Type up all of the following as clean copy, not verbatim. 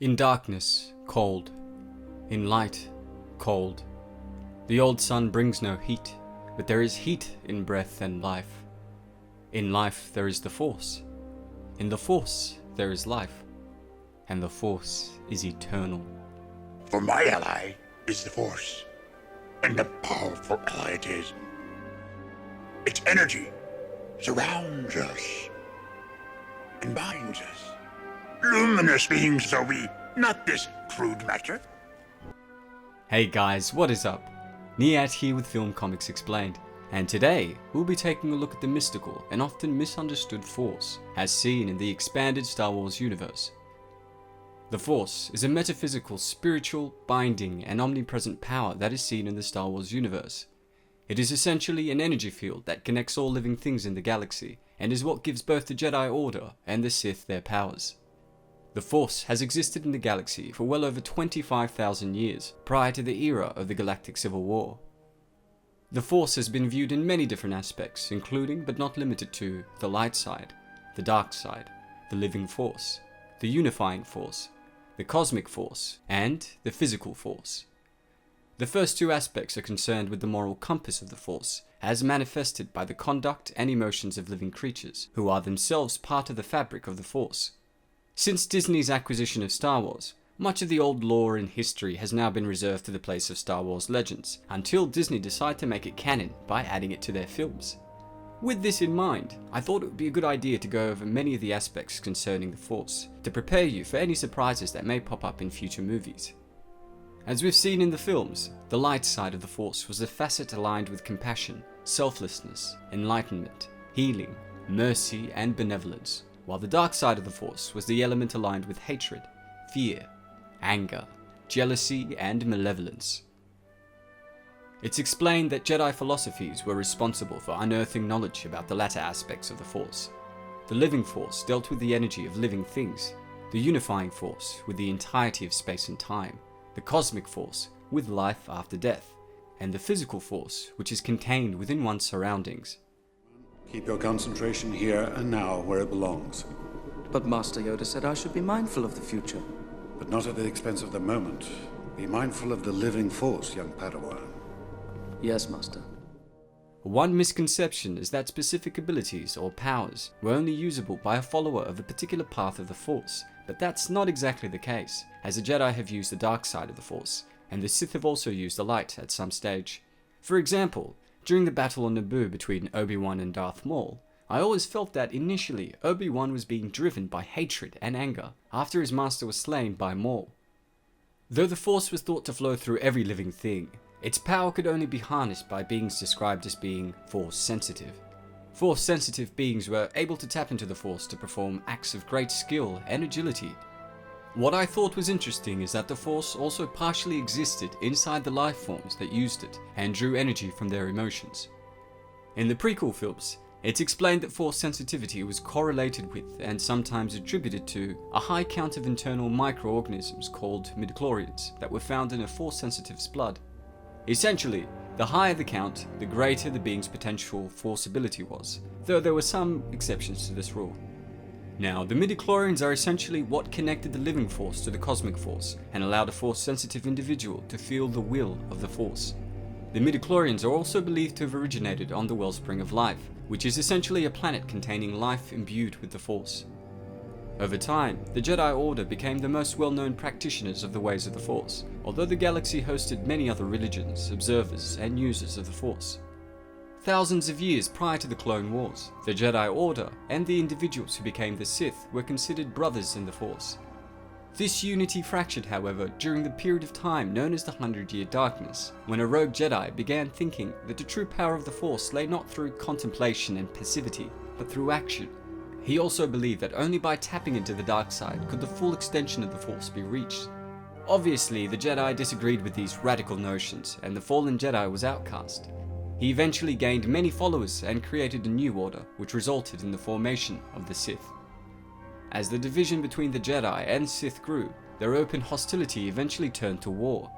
In darkness, cold. In light, cold. The old sun brings no heat, but there is heat in breath and life. In life there is the Force. In the Force there is life. And the Force is eternal. For my ally is the Force, and a powerful ally it is. Its energy surrounds us and binds us. Luminous beings are we, not this crude matter. Hey guys, what is up? Niyat here with Film Comics Explained, and today we'll be taking a look at the mystical and often misunderstood Force as seen in the expanded Star Wars universe. The Force is a metaphysical, spiritual, binding, and omnipresent power that is seen in the Star Wars universe. It is essentially an energy field that connects all living things in the galaxy, and is what gives both the Jedi Order and the Sith their powers. The Force has existed in the galaxy for well over 25,000 years, prior to the era of the Galactic Civil War. The Force has been viewed in many different aspects, including but not limited to the light side, the dark side, the living force, the unifying force, the cosmic force, and the physical force. The first two aspects are concerned with the moral compass of the Force, as manifested by the conduct and emotions of living creatures, who are themselves part of the fabric of the Force. Since Disney's acquisition of Star Wars, much of the old lore and history has now been reserved to the place of Star Wars legends, until Disney decided to make it canon by adding it to their films. With this in mind, I thought it would be a good idea to go over many of the aspects concerning the Force, to prepare you for any surprises that may pop up in future movies. As we've seen in the films, the light side of the Force was a facet aligned with compassion, selflessness, enlightenment, healing, mercy, and benevolence, while the dark side of the Force was the element aligned with hatred, fear, anger, jealousy, and malevolence. It's explained that Jedi philosophies were responsible for unearthing knowledge about the latter aspects of the Force. The living Force dealt with the energy of living things, the unifying Force with the entirety of space and time, the cosmic Force with life after death, and the physical Force which is contained within one's surroundings. Keep your concentration here and now where it belongs. But Master Yoda said I should be mindful of the future. But not at the expense of the moment. Be mindful of the living Force, young Padawan. Yes, Master. One misconception is that specific abilities or powers were only usable by a follower of a particular path of the Force, but that's not exactly the case, as the Jedi have used the dark side of the Force, and the Sith have also used the light at some stage. For example, during the battle on Naboo between Obi-Wan and Darth Maul, I always felt that initially Obi-Wan was being driven by hatred and anger after his master was slain by Maul. Though the Force was thought to flow through every living thing, its power could only be harnessed by beings described as being Force-sensitive. Force-sensitive beings were able to tap into the Force to perform acts of great skill and agility. What I thought was interesting is that the Force also partially existed inside the life forms that used it and drew energy from their emotions. In the prequel films, it's explained that Force sensitivity was correlated with and sometimes attributed to a high count of internal microorganisms called midichlorians that were found in a Force-sensitive's blood. Essentially, the higher the count, the greater the being's potential Force ability was, though there were some exceptions to this rule. Now, the midichlorians are essentially what connected the living Force to the cosmic Force and allowed a Force-sensitive individual to feel the will of the Force. The midichlorians are also believed to have originated on the wellspring of life, which is essentially a planet containing life imbued with the Force. Over time, the Jedi Order became the most well-known practitioners of the ways of the Force, although the galaxy hosted many other religions, observers, and users of the Force. Thousands of years prior to the Clone Wars, the Jedi Order and the individuals who became the Sith were considered brothers in the Force. This unity fractured, however, during the period of time known as the 100-Year Darkness, when a rogue Jedi began thinking that the true power of the Force lay not through contemplation and passivity, but through action. He also believed that only by tapping into the dark side could the full extension of the Force be reached. Obviously, the Jedi disagreed with these radical notions, and the fallen Jedi was outcast. He eventually gained many followers and created a new order, which resulted in the formation of the Sith. As the division between the Jedi and Sith grew, their open hostility eventually turned to war.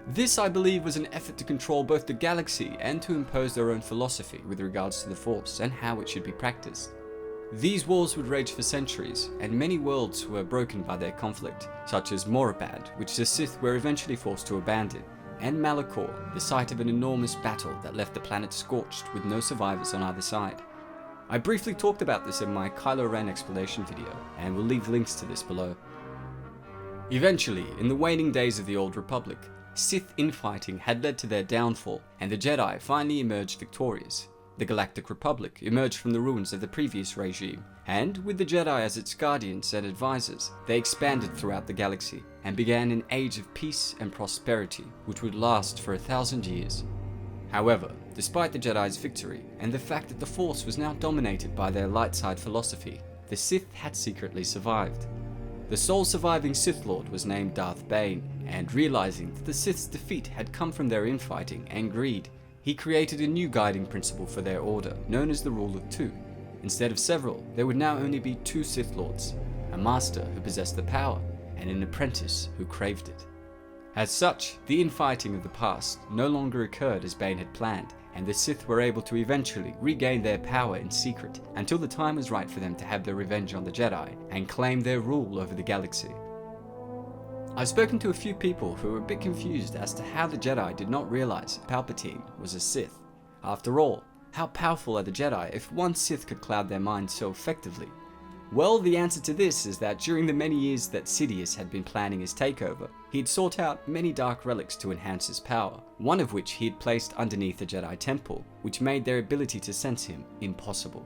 This, I believe, was an effort to control both the galaxy and to impose their own philosophy with regards to the Force and how it should be practiced. These wars would rage for centuries, and many worlds were broken by their conflict, such as Morabad, which the Sith were eventually forced to abandon, and Malachor, the site of an enormous battle that left the planet scorched with no survivors on either side. I briefly talked about this in my Kylo Ren explanation video, and will leave links to this below. Eventually, in the waning days of the Old Republic, Sith infighting had led to their downfall, and the Jedi finally emerged victorious. The Galactic Republic emerged from the ruins of the previous regime, and with the Jedi as its guardians and advisors, they expanded throughout the galaxy and began an age of peace and prosperity which would last for 1,000 years. However, despite the Jedi's victory and the fact that the Force was now dominated by their light side philosophy, the Sith had secretly survived. The sole surviving Sith Lord was named Darth Bane, and realizing that the Sith's defeat had come from their infighting and greed, he created a new guiding principle for their order, known as the Rule of Two. Instead of several, there would now only be 2 Sith Lords, a master who possessed the power, and an apprentice who craved it. As such, the infighting of the past no longer occurred as Bane had planned, and the Sith were able to eventually regain their power in secret until the time was right for them to have their revenge on the Jedi and claim their rule over the galaxy. I've spoken to a few people who were a bit confused as to how the Jedi did not realize Palpatine was a Sith. After all, how powerful are the Jedi if one Sith could cloud their minds so effectively? Well, the answer to this is that during the many years that Sidious had been planning his takeover, he'd sought out many dark relics to enhance his power, one of which he had placed underneath the Jedi Temple, which made their ability to sense him impossible.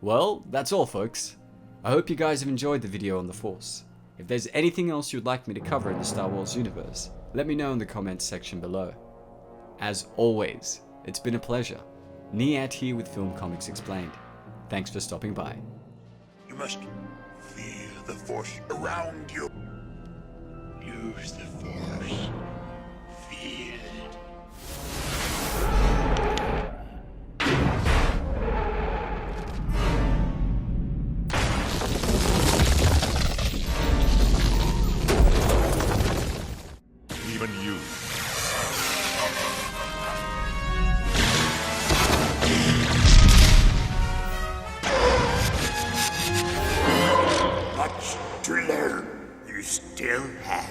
Well, that's all folks. I hope you guys have enjoyed the video on the Force. If there's anything else you'd like me to cover in the Star Wars universe, let me know in the comments section below. As always, it's been a pleasure. Niyat here with Film Comics Explained. Thanks for stopping by. You must feel the Force around you. Use the Force. Feel it. Even you. Much to learn you still have.